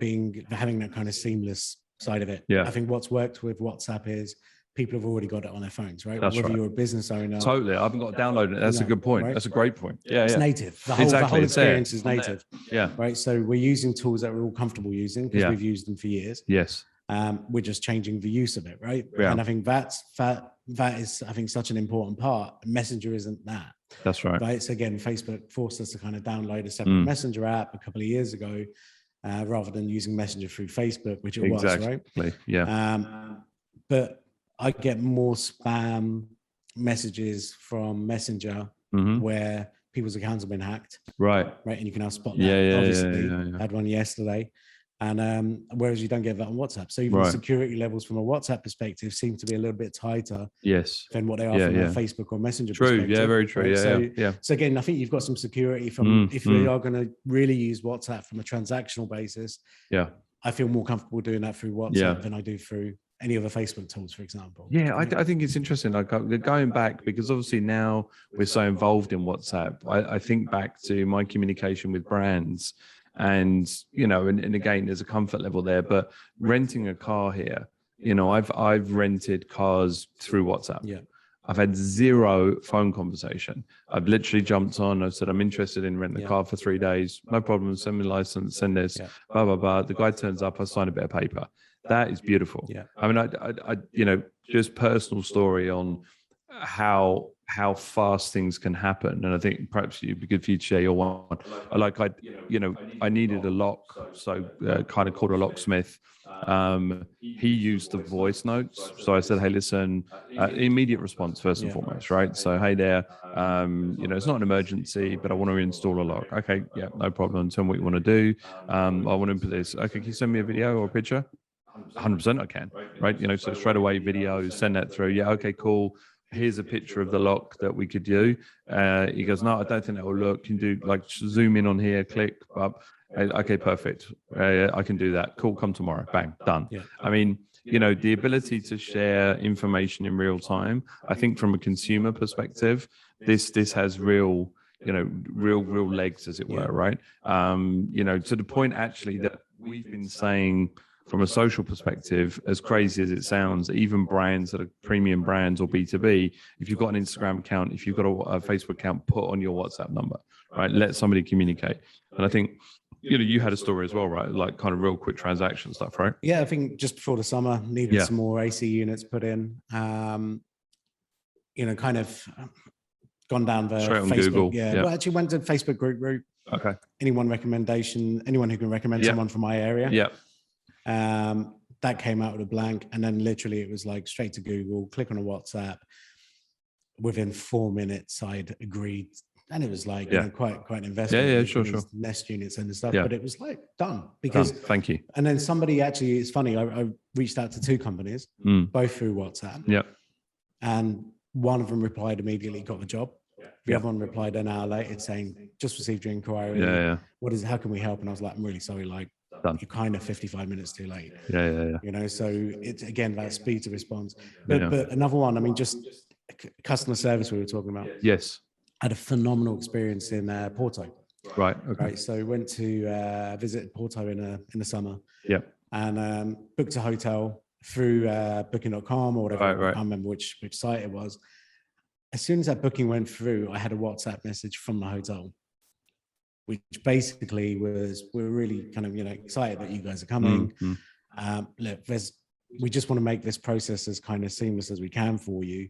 having that kind of seamless side of it. Yeah. I think what's worked with WhatsApp is people have already got it on their phones, right? That's Whether right. you're a business owner. Totally. I haven't got to download it. That's a good point. Right? That's a great point. Yeah. It's native. The whole experience is native. Yeah. Right. So we're using tools that we're all comfortable using because we've used them for years. Yes. We're just changing the use of it, right? Yeah. And I think that is, I think, such an important part. Messenger isn't that. That's right. Right. So again, Facebook forced us to kind of download a separate Messenger app a couple of years ago, rather than using Messenger through Facebook, which it was, right? Yeah. But I get more spam messages from Messenger where people's accounts have been hacked. Right. Right. And you can have spot that. Yeah, obviously. Yeah. Had one yesterday. And whereas you don't get that on WhatsApp. So even security levels from a WhatsApp perspective seem to be a little bit tighter than what they are from a Facebook or Messenger perspective. Yeah, very true. Right? So again, I think you've got some security from if we are going to really use WhatsApp from a transactional basis. Yeah. I feel more comfortable doing that through WhatsApp than I do through any other Facebook tools, for example. Yeah, I think it's interesting. Like going back, because obviously now we're so involved in WhatsApp. I think back to my communication with brands. And, and again, there's a comfort level there, but renting a car here, I've rented cars through WhatsApp. Yeah. I've had zero phone conversation. I've literally jumped on. I've said, I'm interested in renting a car for 3 days. No problem. Send me a license, send this, blah, blah, blah. The guy turns up. I sign a bit of paper. That is beautiful. Yeah. I mean, I just personal story on how fast things can happen, and I think perhaps it'd be good for you to share your one. I needed a lock, so kind of called a locksmith. He used the voice notes, so I said, "Hey, listen," immediate response first and foremost, right? So, "Hey there, it's not an emergency, but I want to install a lock." Okay, yeah, no problem. Tell me what you want to do. I want to input this. Okay, can you send me a video or a picture? 100% I can, right? You know, so straight away videos, send that through. Yeah, okay, cool. Here's a picture of the lock that we could do. He goes, no, I don't think that will look. Can do like zoom in on here, click up. Okay, perfect. I can do that. Cool, come tomorrow. Bang, done. Yeah. I mean, you know, the ability to share information in real time, I think from a consumer perspective, this has real, you know, real legs, as it were, right? You know, to the point actually that we've been saying from a social perspective, as crazy as it sounds, even brands that are premium brands or B2B, if you've got an Instagram account, if you've got a Facebook account, put on your WhatsApp number, right? Let somebody communicate. And I think, you know, you had a story as well, right? Like kind of real quick transaction stuff, right? Yeah, I think just before the summer, needed some more AC units put in. You know, kind of gone down the Straight on Facebook. Google. Yeah. Well, actually went to Facebook group route. Okay. Anyone who can recommend someone from my area. Yeah. That came out with a blank, and then literally it was like straight to Google, click on a WhatsApp. Within 4 minutes, I'd agreed, and it was like you know, quite an investment. Yeah, sure. Nest units and stuff, but it was like done because. Thank you. And then somebody actually, it's funny. I reached out to 2 companies, both through WhatsApp. Yeah. And one of them replied immediately, got the job. The other one replied an hour later saying, just received your inquiry. Yeah. How can we help? And I was like, I'm really sorry. Like, done. You're kind of 55 minutes too late. Yeah. You know, so it's again that speed to response. But another one, I mean, just customer service we were talking about. Yes. I had a phenomenal experience in Porto. Right. Okay. Right. So went to visit Porto in the summer. Yeah. And booked a hotel through booking.com or whatever. Right. I can't remember which site it was. As soon as that booking went through, I had a WhatsApp message from the hotel, which basically was, we're really kind of, you know, excited that you guys are coming. Look, we just want to make this process as kind of seamless as we can for you.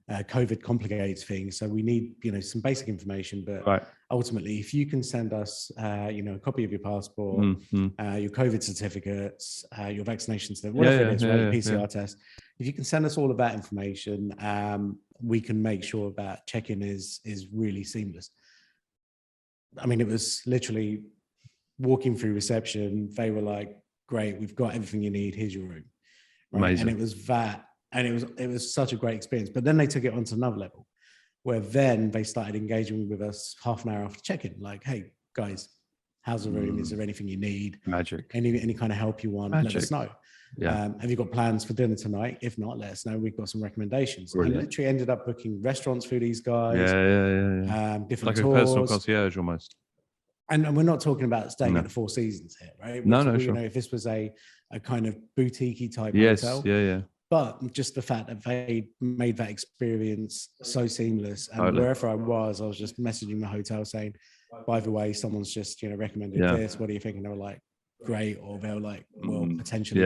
COVID complicates things, so we need, you know, some basic information. But ultimately, if you can send us, you know, a copy of your passport, your COVID certificates, your vaccination certificate, whatever it is, right, your PCR test. If you can send us all of that information, we can make sure that check-in is really seamless. I mean, it was literally walking through reception. They were like, "Great, we've got everything you need. Here's your room." Right? Amazing. And it was that. And it was such a great experience. But then they took it on to another level, where then they started engaging with us half an hour after check-in, like, "Hey guys, how's the room? Is there anything you need? Magic. Any kind of help you want? Magic. Let us know. Yeah. Have you got plans for dinner tonight? If not, let us know. We've got some recommendations." Brilliant. And literally ended up booking restaurants for these guys. Yeah. Different Like tours. a personal concierge almost. And we're not talking about staying at the Four Seasons here, right? Sure. You know, if this was a kind of boutique-y type Yes. hotel. Yeah. But just the fact that they made that experience so seamless, and wherever I was just messaging the hotel saying, "By the way, someone's just, you know, recommended this. What do you think?" And they were like, "Great," or they were like, "Well, potentially,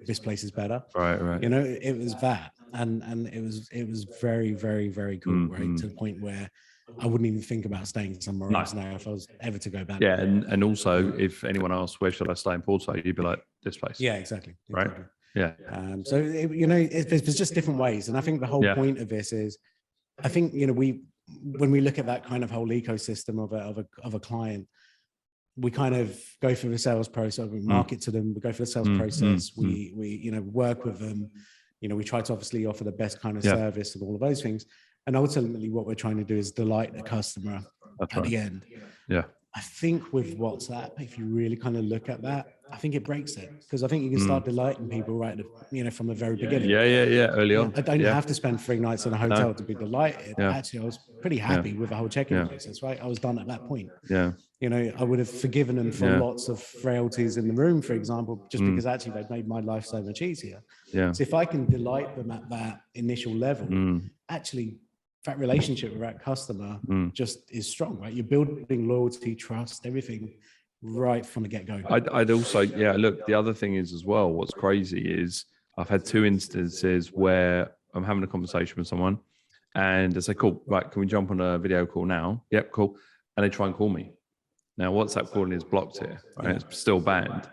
this place is better." Right. You know, it was that, and it was very, very, very cool, right? To the point where I wouldn't even think about staying somewhere else now if I was ever to go back. Yeah, and also if anyone asks where should I stay in Porto, you'd be like, "This place." Yeah, exactly. Right. Yeah. So you know, there's just different ways, and I think the whole point of this is, I think, you know, when we look at that kind of whole ecosystem of a client, we kind of go through the sales process, we market to them, we go through the sales process, we you know, work with them, you know, we try to obviously offer the best kind of service and all of those things, and ultimately what we're trying to do is delight the customer at the end. Yeah. I think with WhatsApp, if you really kind of look at that, I think it breaks it, because I think you can start delighting people right, you know, from the very beginning. Yeah. Early on. I don't have to spend 3 nights in a hotel to be delighted. Actually, I was pretty happy with the whole check-in process, right? I was done at that point. Yeah. You know, I would have forgiven them for lots of frailties in the room, for example, just because actually they've made my life so much easier. Yeah. So if I can delight them at that initial level, actually that relationship with that customer just is strong, right? You're building loyalty, trust, everything right from the get-go. I'd also, look, the other thing is as well, what's crazy is I've had 2 instances where I'm having a conversation with someone and they say, "Cool, right, can we jump on a video call now?" Yep, cool. And they try and call me. Now, WhatsApp calling is blocked here, right? It's still banned.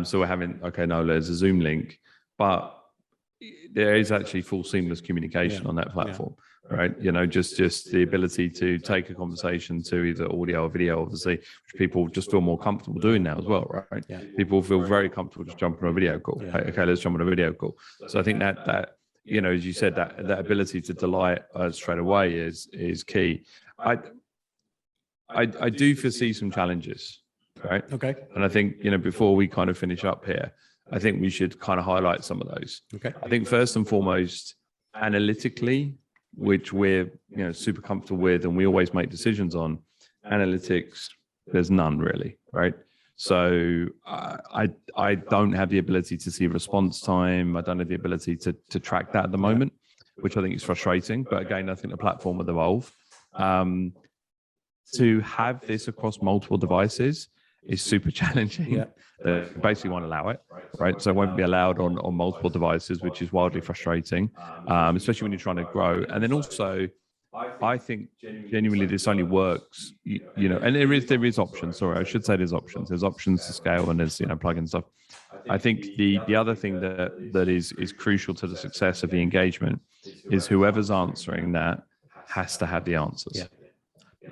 So we're having, there's a Zoom link, but there is actually full seamless communication on that platform. right? You know, just the ability to take a conversation to either audio or video, obviously, which people just feel more comfortable doing now as well, right? Yeah. People feel very comfortable just jumping on a video call. Yeah. Okay, let's jump on a video call. So I think that you know, as you said, that ability to delight straight away is key. I do foresee some challenges, right? Okay. And I think, you know, before we kind of finish up here, I think we should kind of highlight some of those. Okay. I think first and foremost, analytically, which we're, you know, super comfortable with and we always make decisions on, analytics, there's none really, right? So I don't have the ability to see response time. I don't have the ability to track that at the moment, which I think is frustrating. But again, I think the platform will evolve. To have this across multiple devices is super challenging. Yeah. Basically won't allow it, right? So it won't be allowed on multiple devices, which is wildly frustrating, especially when you're trying to grow. And then also, I think genuinely this only works, you know, and there is options. Sorry, I should say there's options. There's options to scale and there's, you know, plug-in stuff. I think the other thing that is crucial to the success of the engagement is whoever's answering that has to have the answers. Yeah.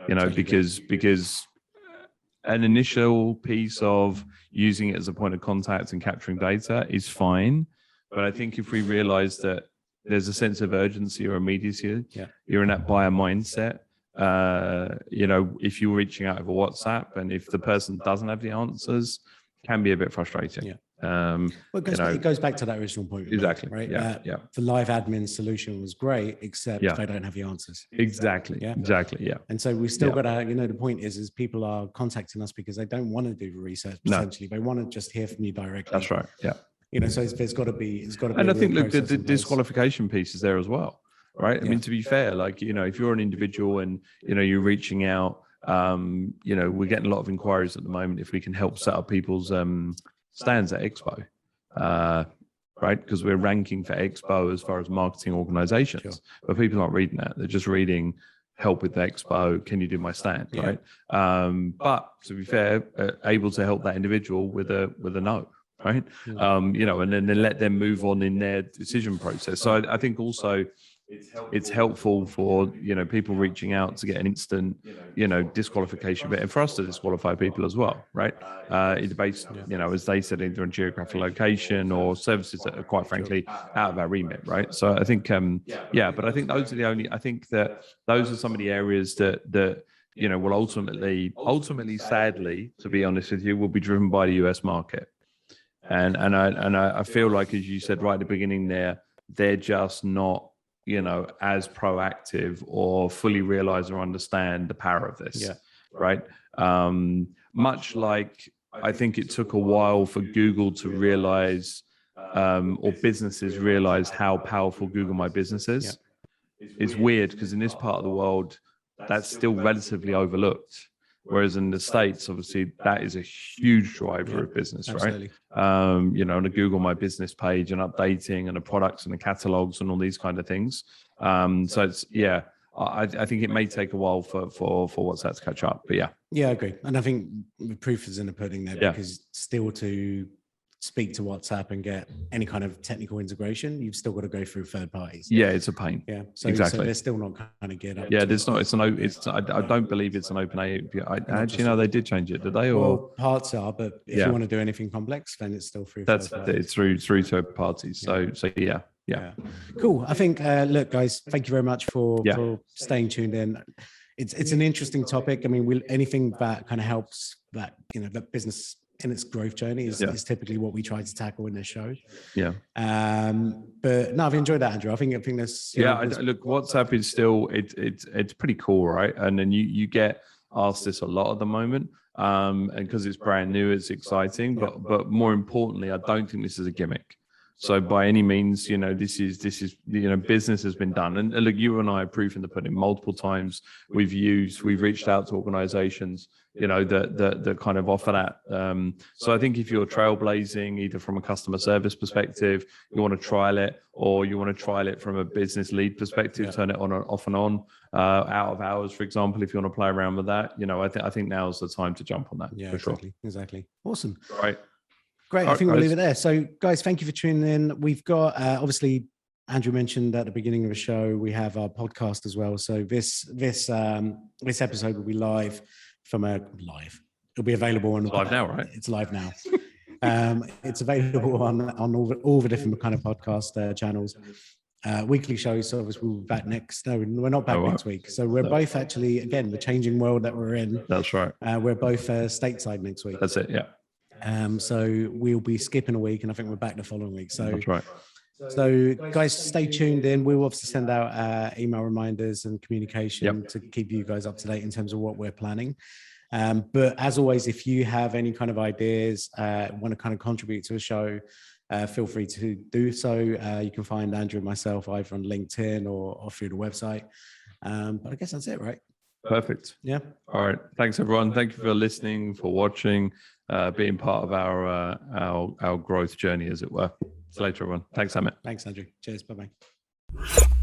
You know, because an initial piece of using it as a point of contact and capturing data is fine. But I think if we realize that there's a sense of urgency or immediacy, you're in that buyer mindset. You know, if you're reaching out over WhatsApp and if the person doesn't have the answers, can be a bit frustrating. Yeah. Well, it goes back to that original point. Exactly. Right. Yeah. The live admin solution was great, except they don't have the answers. Exactly. Yeah. Exactly. Yeah. And so we've still got to, you know, the point is people are contacting us because they don't want to do the research. Essentially, they want to just hear from you directly. That's right. Yeah. You know, so there's got to be. And I think, look, the disqualification piece is there as well, right? I mean, to be fair, like, you know, if you're an individual and, you know, you're reaching out, you know, we're getting a lot of inquiries at the moment if we can help set up people's stands at Expo, right? Because we're ranking for Expo as far as marketing organizations, but people aren't reading that. They're just reading help with the Expo. Can you do my stand, right? But to be fair, able to help that individual with a no. Right. You know, and then let them move on in their decision process. So I think also it's helpful for, you know, people reaching out to get an instant, you know, disqualification, but and for us to disqualify people as well. Right. It's based, you know, as they said, either on geographic location or services that are quite frankly out of our remit. Right. So I think, but I think those are I think that those are some of the areas that, you know, will ultimately, sadly, to be honest with you, will be driven by the US market. And I feel like, as you said right at the beginning there, they're just not, you know, as proactive or fully realize or understand the power of this. Yeah. Right. Much like I think it took a while for Google to realize or businesses realize how powerful Google My Business is. Yeah. It's weird because in this part of the world, that's still relatively overlooked. Whereas in the States, obviously, that is a huge driver of business, absolutely. Right? You know, on a Google My Business page and updating and the products and the catalogs and all these kind of things. So it's, I think it may take a while for WhatsApp to catch up, but yeah. Yeah, I agree. And I think the proof is in the pudding there because still to speak to WhatsApp and get any kind of technical integration, you've still got to go through third parties. Yeah, it's a pain. Yeah, so they're still not kind of geared up. Yeah, there's not. I don't believe it's an open API. Actually, no, they did change it, did they? Or well, parts are, but if you want to do anything complex, then it's still through. It's through third parties. So yeah. Cool. I think. Look, guys, thank you very much for staying tuned in. It's an interesting topic. I mean, anything that kind of helps that, you know, that business in its growth journey is typically what we try to tackle in this show. Yeah. But no, I've enjoyed that, Andrew. I think that's look, WhatsApp is still it's pretty cool, right? And then you get asked this a lot at the moment. And because it's brand new, it's exciting. But more importantly, I don't think this is a gimmick. So by any means, you know, this is, you know, business has been done. And look, you and I are proof in the pudding multiple times. We've reached out to organizations, you know, that kind of offer that. So I think if you're trailblazing, either from a customer service perspective, you want to trial it, or you want to trial it from a business lead perspective, turn it on and off and on, out of hours, for example, if you want to play around with that, you know, I think now's the time to jump on that. Yeah, for sure. Exactly. Awesome. Right. Great. I think we'll leave it there. So guys, thank you for tuning in. We've got obviously Andrew mentioned at the beginning of the show, we have our podcast as well. So this episode will be live It'll be available on live now, right? It's live now. It's available on all the different kind of podcast channels. Weekly shows. So obviously we'll be back next. No, we're not back next week. So we're both actually, again, the changing world that we're in. That's right. We're both stateside next week. That's it. Yeah. So we'll be skipping a week, and I think we're back the following week. So that's right. So guys, stay tuned in. We'll obviously send out email reminders and communication to keep you guys up to date in terms of what we're planning. But as always, if you have any kind of ideas, want to kind of contribute to the show, feel free to do so. You can find Andrew and myself either on LinkedIn or through the website. But I guess that's it, right? Perfect. Yeah. All right. Thanks, everyone. Thank you for listening, for watching, being part of our growth journey, as it were. See you later, everyone. Thanks, Amit. Thanks, Andrew. Cheers. Bye-bye.